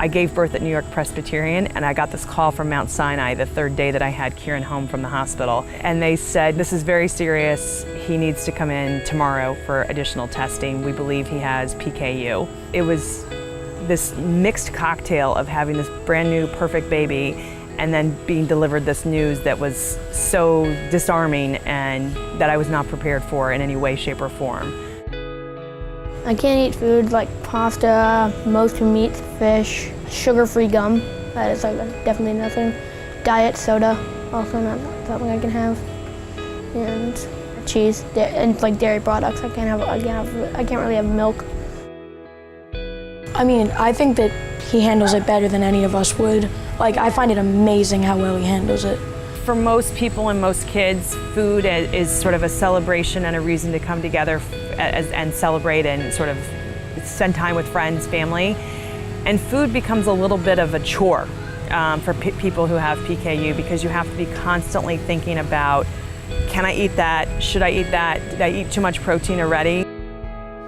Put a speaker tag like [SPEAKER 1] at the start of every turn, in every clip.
[SPEAKER 1] I gave birth at New York Presbyterian, and I got this call from Mount Sinai the third day that I had Kieran home from the hospital. And they said, this is very serious. He needs to come in tomorrow for additional testing. We believe he has PKU. It was this mixed cocktail of having this brand new perfect baby and then being delivered this news that was so disarming and that I was not prepared for in any way, shape, or form.
[SPEAKER 2] I can't eat food like pasta, most meat, fish, sugar-free gum. That is like definitely nothing. Diet soda, also not something I can have. And cheese and like dairy products. I can't really have milk.
[SPEAKER 3] I mean, I think that he handles it better than any of us would. Like, I find it amazing how well he handles it.
[SPEAKER 1] For most people and most kids, food is sort of a celebration and a reason to come together and celebrate and sort of spend time with friends, family. And food becomes a little bit of a chore for people who have PKU, because you have to be constantly thinking about, can I eat that? Should I eat that? Did I eat too much protein already?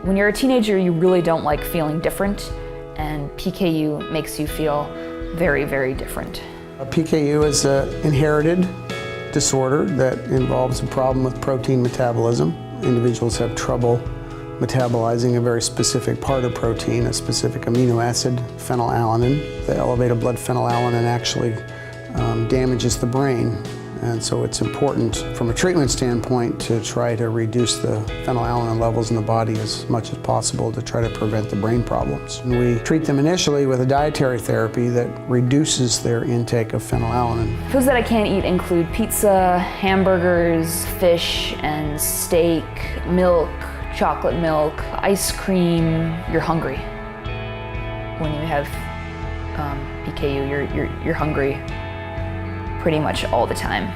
[SPEAKER 4] When you're a teenager, you really don't like feeling different, and PKU makes you feel very, very different.
[SPEAKER 5] PKU is an inherited disorder that involves a problem with protein metabolism. Individuals have trouble metabolizing a very specific part of protein, a specific amino acid, phenylalanine. The elevated blood phenylalanine actually damages the brain. And so it's important from a treatment standpoint to try to reduce the phenylalanine levels in the body as much as possible to try to prevent the brain problems. And we treat them initially with a dietary therapy that reduces their intake of phenylalanine.
[SPEAKER 4] Foods that I can't eat include pizza, hamburgers, fish and steak, milk, chocolate milk, ice cream. You're hungry. When you have PKU, you're hungry pretty much all the time.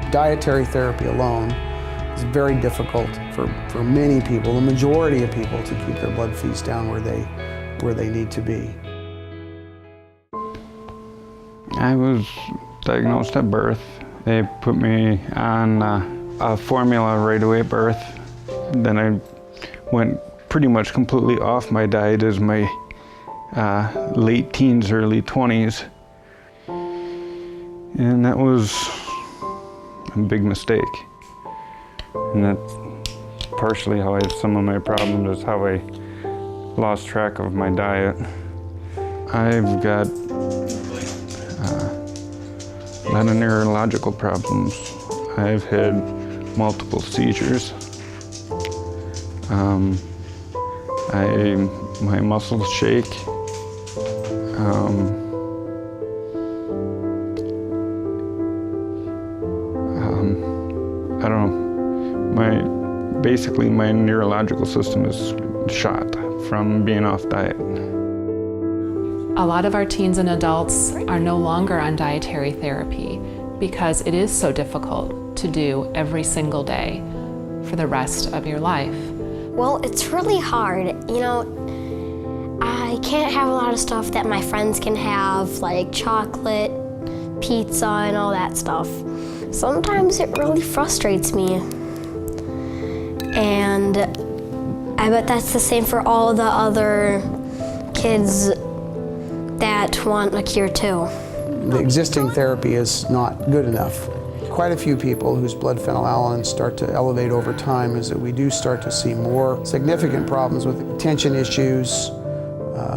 [SPEAKER 5] Dietary therapy alone is very difficult for many people, the majority of people, to keep their blood fees down where they need to be.
[SPEAKER 6] I was diagnosed at birth. They put me on a formula right away at birth. Then I went pretty much completely off my diet as my late teens, early 20s. And that was a big mistake. And that's partially how I have some of my problems, is how I lost track of my diet. I've got a lot of neurological problems. I've had multiple seizures. My muscles shake. I don't know, basically my neurological system is shot from being off diet.
[SPEAKER 7] A lot of our teens and adults are no longer on dietary therapy because it is so difficult to do every single day for the rest of your life.
[SPEAKER 8] Well, it's really hard. You know, I can't have a lot of stuff that my friends can have, like chocolate, pizza, and all that stuff. Sometimes it really frustrates me. And I bet that's the same for all the other kids that want a cure too.
[SPEAKER 5] The existing therapy is not good enough. Quite a few people whose blood phenylalanine start to elevate over time is that we do start to see more significant problems with attention issues,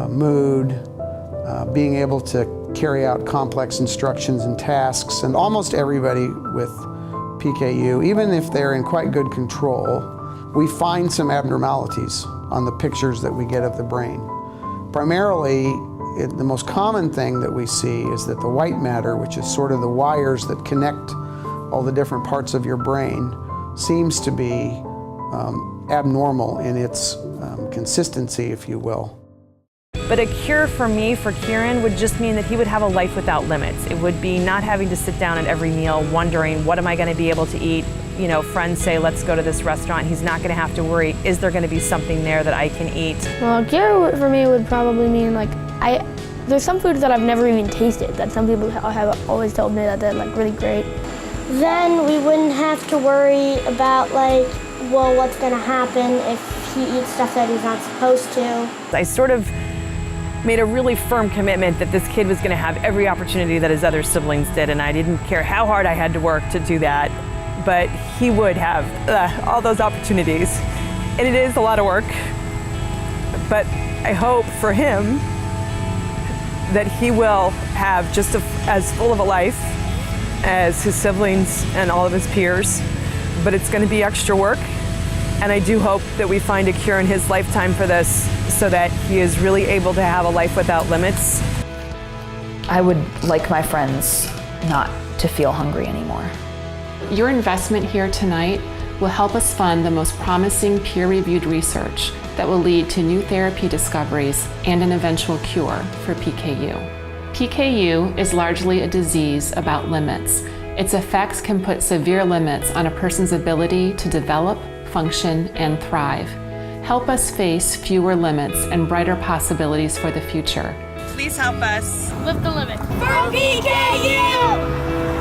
[SPEAKER 5] mood, being able to carry out complex instructions and tasks, and almost everybody with PKU, even if they're in quite good control, we find some abnormalities on the pictures that we get of the brain. Primarily, the most common thing that we see is that the white matter, which is sort of the wires that connect all the different parts of your brain, seems to be abnormal in its consistency, if you will.
[SPEAKER 1] But a cure for me, for Kieran, would just mean that he would have a life without limits. It would be not having to sit down at every meal wondering, what am I going to be able to eat? You know, friends say, let's go to this restaurant. He's not going to have to worry, is there going to be something there that I can eat?
[SPEAKER 2] Well, a cure for me would probably mean like, there's some foods that I've never even tasted that some people have always told me that they're like really great.
[SPEAKER 9] Then we wouldn't have to worry about like, well, what's going to happen if he eats stuff that he's not supposed to.
[SPEAKER 1] I sort of made a really firm commitment that this kid was going to have every opportunity that his other siblings did, and I didn't care how hard I had to work to do that, but he would have all those opportunities. And it is a lot of work, but I hope for him that he will have just as full of a life as his siblings and all of his peers, but it's going to be extra work. And I do hope that we find a cure in his lifetime for this so that he is really able to have a life without limits.
[SPEAKER 4] I would like my friends not to feel hungry anymore.
[SPEAKER 7] Your investment here tonight will help us fund the most promising peer-reviewed research that will lead to new therapy discoveries and an eventual cure for PKU. PKU is largely a disease about limits. Its effects can put severe limits on a person's ability to develop, function, and thrive. Help us face fewer limits and brighter possibilities for the future.
[SPEAKER 1] Please help us
[SPEAKER 9] Lift the limit. For PKU!